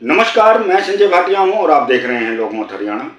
नमस्कार, मैं संजय भाटिया हूं और आप देख रहे हैं लोकमत हरियाणा।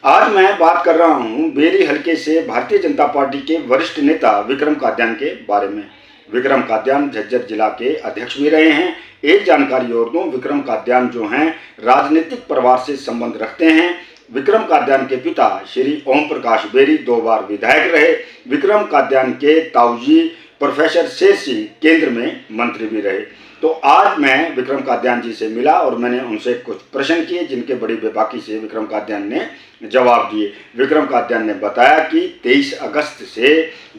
आज मैं बात कर रहा हूं बेरी हलके से भारतीय जनता पार्टी के वरिष्ठ नेता विक्रम कादियान के बारे में। विक्रम कादियान झज्जर जिला के अध्यक्ष भी रहे हैं। एक जानकारी और दूं, विक्रम कादियान जो हैं राजनीतिक परिवार से संबंध रखते हैं। विक्रम कादियान के पिता श्री ओम प्रकाश बेरी 2 बार विधायक रहे। विक्रम कादियान के ताऊजी प्रोफेसर शेर सिंह केंद्र में मंत्री भी रहे। तो आज मैं विक्रम कादियान जी से मिला और मैंने उनसे कुछ प्रश्न किए, जिनके बड़ी बेबाकी से विक्रम कादियान ने जवाब दिए। विक्रम कादियान ने बताया कि 23 अगस्त से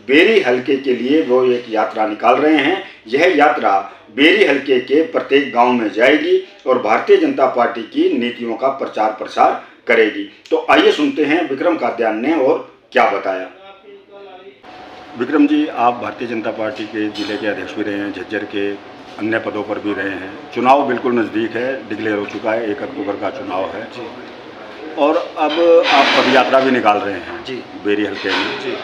बेरी हलके के लिए वो एक यात्रा निकाल रहे हैं। यह यात्रा बेरी हलके के प्रत्येक गांव में जाएगी और भारतीय जनता पार्टी की नीतियों का प्रचार प्रसार करेगी। तो आइए सुनते हैं विक्रम कादियान ने और क्या बताया। विक्रम जी, आप भारतीय जनता पार्टी के जिले के अध्यक्ष भी रहे हैं, झज्जर के अन्य पदों पर भी रहे हैं। चुनाव बिल्कुल नज़दीक है, डिक्लेयर हो चुका है, 1 अक्टूबर का चुनाव है जी। और अब आप पद यात्रा भी निकाल रहे हैं जी बेरी हलके में। जी।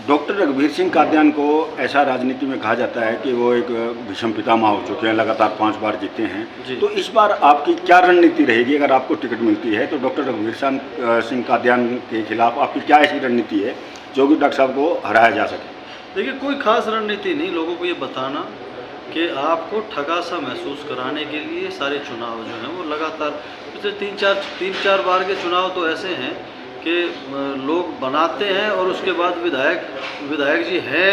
डॉक्टर रघुवीर सिंह कादियान को ऐसा राजनीति में कहा जाता है कि वो एक भीषम पितामह हो चुके हैं, लगातार 5 बार जीते हैं। तो इस बार आपकी क्या रणनीति रहेगी? अगर आपको टिकट मिलती है तो डॉक्टर रघुवीर सिंह कादियान के खिलाफ आपकी क्या ऐसी रणनीति है जो कि डॉक्टर साहब को हराया जा सके? देखिए, कोई खास रणनीति नहीं, लोगों को ये बताना कि आपको ठगा सा महसूस कराने के लिए सारे चुनाव जो हैं वो लगातार पिछले 3-4 बार के चुनाव तो ऐसे हैं कि लोग बनाते हैं और उसके बाद विधायक जी है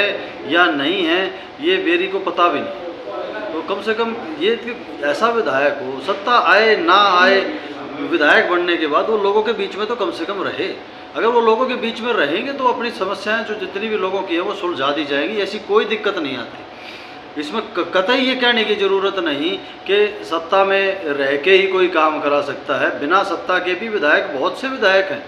या नहीं है ये बेरी को पता भी नहीं। तो कम से कम ये ऐसा विधायक हो, सत्ता आए ना आए, विधायक बनने के बाद वो लोगों के बीच में तो कम से कम रहे। अगर वो लोगों के बीच में रहेंगे तो अपनी समस्याएं जो जितनी भी लोगों की है वो सुलझा दी जाएंगी, ऐसी कोई दिक्कत नहीं आती। इसमें कतई ये कहने की ज़रूरत नहीं कि सत्ता में रह के ही कोई काम करा सकता है। बिना सत्ता के भी बहुत से विधायक हैं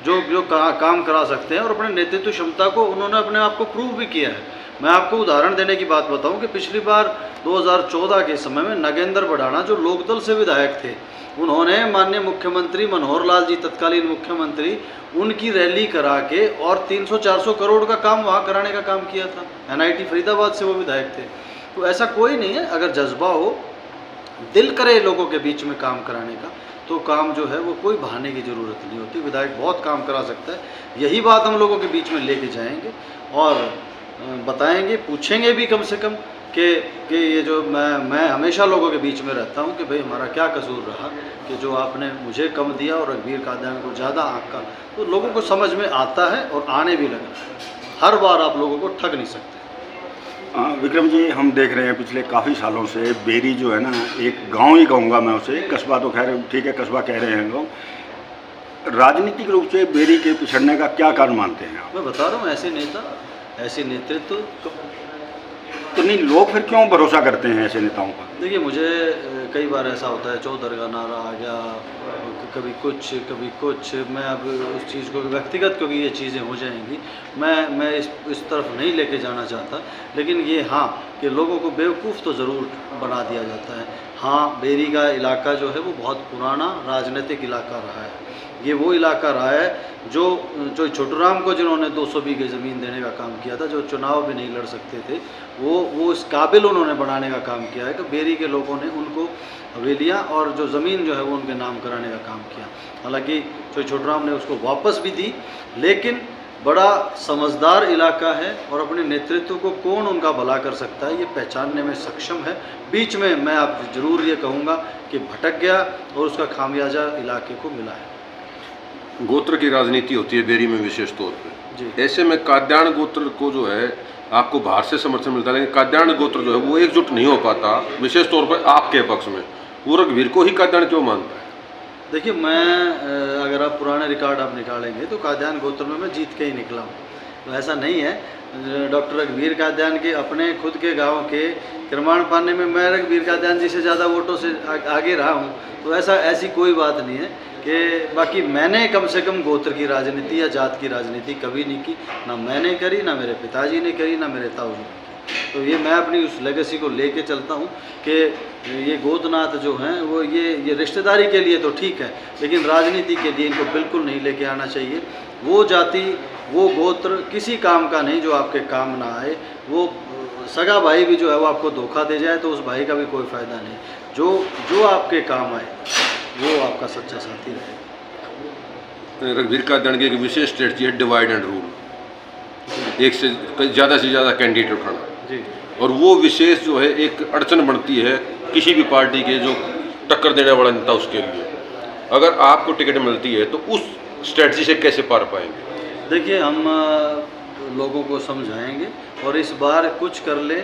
जो काम करा सकते हैं और अपने नेतृत्व क्षमता को उन्होंने अपने आप को प्रूव भी किया है। मैं आपको उदाहरण देने की बात बताऊं कि पिछली बार 2014 के समय में नगेंद्र बढ़ाना जो लोकदल से विधायक थे, उन्होंने माननीय मुख्यमंत्री मनोहर लाल जी, तत्कालीन मुख्यमंत्री, उनकी रैली करा के और 300-400 करोड़ का काम वहाँ कराने का काम किया था। NIT फरीदाबाद से वो विधायक थे। तो ऐसा कोई नहीं है, अगर जज्बा हो, दिल करे लोगों के बीच में काम कराने का, तो काम जो है वो कोई बहाने की ज़रूरत नहीं होती। विधायक बहुत काम करा सकता है। यही बात हम लोगों के बीच में लेके जाएंगे और बताएंगे, पूछेंगे भी कम से कम कि ये जो मैं हमेशा लोगों के बीच में रहता हूं कि भाई हमारा क्या कसूर रहा कि जो आपने मुझे कम दिया और रघुवीर कादियान को ज़्यादा आंका। तो लोगों को समझ में आता है और आने भी लगा है। हर बार आप लोगों को ठग नहीं सकते। विक्रम जी, हम देख रहे हैं पिछले काफ़ी सालों से बेरी जो है ना, एक गांव ही कहूँगा मैं उसे, कस्बा तो खैर ठीक है, कस्बा कह रहे हैं लोग। राजनीतिक रूप से बेरी के पिछड़ने का क्या कारण मानते हैं आप? मैं बता रहा हूँ, ऐसे नेता, ऐसे नेतृत्व तो नहीं, लोग फिर क्यों भरोसा करते हैं ऐसे नेताओं का? देखिए, मुझे कई बार ऐसा होता है, चौधर का नारा आ गया, कभी कुछ। मैं अब उस चीज़ को व्यक्तिगत, क्योंकि ये चीज़ें हो जाएंगी, मैं इस तरफ नहीं लेके जाना चाहता। लेकिन ये हाँ कि लोगों को बेवकूफ़ तो ज़रूर बना दिया जाता है। हाँ, बेरी का इलाका जो है वो बहुत पुराना राजनीतिक इलाका रहा है। ये वो इलाका रहा है जो छोटूराम को जिन्होंने 200 बीघे ज़मीन देने का काम किया था, जो चुनाव भी नहीं लड़ सकते थे, वो इस काबिल उन्होंने बनाने का काम किया है कि बेरी के लोगों ने उनको हवेलियाँ और जो ज़मीन जो है वो उनके नाम कराने का काम किया। हालांकि छोटूराम ने उसको वापस भी दी, लेकिन बड़ा समझदार इलाका है और अपने नेतृत्व को कौन उनका भला कर सकता है ये पहचानने में सक्षम है। बीच में मैं आप ज़रूर ये कहूँगा कि भटक गया और उसका खामियाजा इलाके को मिला है। गोत्र की राजनीति होती है बेरी में विशेष तौर पे जी। ऐसे में कादियान गोत्र को जो है आपको बाहर से समर्थन मिलता है, लेकिन कादियान गोत्र जो है वो एकजुट नहीं हो पाता, विशेष तौर पर आपके पक्ष में। वो रघुवीर को ही कादियान क्यों मानता है? देखिए, अगर आप पुराने रिकॉर्ड आप निकालेंगे तो कादियान गोत्र में मैं जीत के ही निकला हूँ। तो ऐसा नहीं है। डॉक्टर रघुवीर कादियान के अपने खुद के गांव के क्रमाण पाने में मैं रघुवीर कादियान जी से ज़्यादा वोटों से आगे रहा हूँ। तो ऐसी कोई बात नहीं है कि बाकी मैंने कम से कम गोत्र की राजनीति या जात की राजनीति कभी नहीं की। ना मैंने करी, ना मेरे पिताजी ने करी, ना मेरे ताऊ जी ने। तो ये मैं अपनी उस लेगेसी को लेके चलता हूँ कि ये गोदनाथ जो हैं वो ये रिश्तेदारी के लिए तो ठीक है, लेकिन राजनीति के लिए इनको बिल्कुल नहीं लेके आना चाहिए। वो जाति, वो गोत्र किसी काम का नहीं जो आपके काम ना आए। वो सगा भाई भी जो है वो आपको धोखा दे जाए तो उस भाई का भी कोई फ़ायदा नहीं। जो जो आपके काम आए वो आपका सच्चा साथी रहेगा। रघुवीर कादियान की एक विशेष स्ट्रेटजी है डिवाइड एंड रूल, एक से ज़्यादा कैंडिडेट उठाना जी। और वो विशेष जो है एक अड़चन बनती है किसी भी पार्टी के जो टक्कर देने वाला नेता उसके लिए। अगर आपको टिकट मिलती है तो उस स्ट्रेटजी से कैसे पार पाएंगे? देखिए, हम लोगों को समझाएंगे और इस बार कुछ कर ले,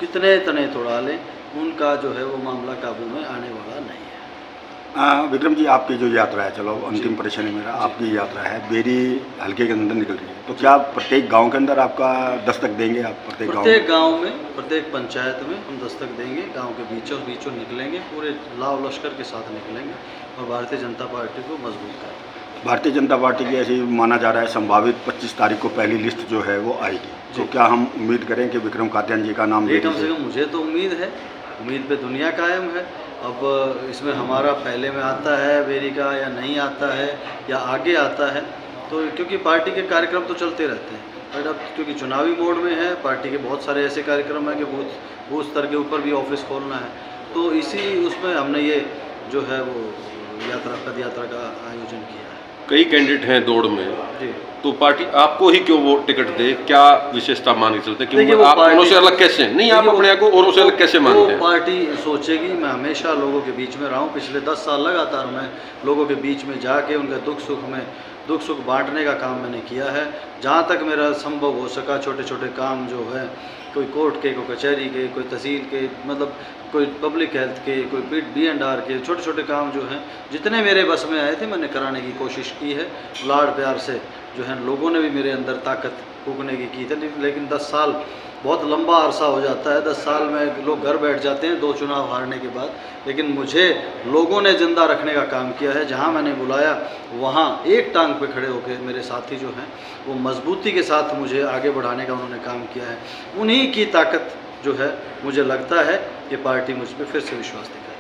कितने तने तोड़ा लें, उनका जो है वो मामला काबू में आने वाला नहीं है। विक्रम जी, आपकी जो यात्रा है, चलो अंतिम प्रश्न है मेरा, आपकी यात्रा है बेरी हल्के के अंदर निकल रही है, तो क्या प्रत्येक गांव के अंदर आपका दस्तक देंगे आप? प्रत्येक गांव में, प्रत्येक पंचायत में हम दस्तक देंगे, गांव के बीचों निकलेंगे, पूरे लाव लश्कर के साथ निकलेंगे और भारतीय जनता पार्टी को मजबूत करेंगे। भारतीय जनता पार्टी की ऐसी माना जा रहा है संभावित 25 तारीख को पहली लिस्ट जो है वो आएगी, तो क्या हम उम्मीद करें कि विक्रम कादियान जी का नाम? कम से कम मुझे तो उम्मीद है, उम्मीद पे दुनिया कायम है। अब इसमें हमारा पहले में आता है बेरी का या नहीं आता है या आगे आता है, तो क्योंकि पार्टी के कार्यक्रम तो चलते रहते हैं, बट अब क्योंकि चुनावी मोड में है, पार्टी के बहुत सारे ऐसे कार्यक्रम हैं कि बूथ स्तर के ऊपर भी ऑफिस खोलना है, तो इसी उसमें हमने ये जो है वो पद यात्रा का आयोजन किया है। कई कैंडिडेट हैं दौड़ में जी, तो पार्टी आपको ही क्यों वो टिकट दे? क्या विशेषता मान के चलते? क्योंकि देखिए, आप औरों से अलग कैसे? नहीं, आप अपने आप को औरों से अलग कैसे मानते हैं? पार्टी सोचेगी। मैं हमेशा लोगों के बीच में रहा हूँ, पिछले 10 साल लगातार मैं लोगों के बीच में जाके उनके दुख सुख बांटने का काम मैंने किया है। जहाँ तक मेरा संभव हो सका, छोटे छोटे काम जो है, कोई कोर्ट के, कोई कचहरी के, कोई तहसील के, मतलब कोई पब्लिक हेल्थ के, कोई BNR के, छोटे छोटे काम जो हैं जितने मेरे बस में आए थे मैंने कराने की कोशिश की है। लाड़ प्यार से जो है लोगों ने भी मेरे अंदर ताकत फूकने की थी, लेकिन 10 साल बहुत लंबा अरसा हो जाता है। 10 साल में लोग घर बैठ जाते हैं 2 चुनाव हारने के बाद, लेकिन मुझे लोगों ने जिंदा रखने का काम किया है। जहां मैंने बुलाया वहां एक टांग पे खड़े होकर मेरे साथी जो हैं वो मजबूती के साथ मुझे आगे बढ़ाने का उन्होंने काम किया है। उन्हीं की ताकत जो है मुझे लगता है कि पार्टी मुझ पर फिर से विश्वास दिखाएगी।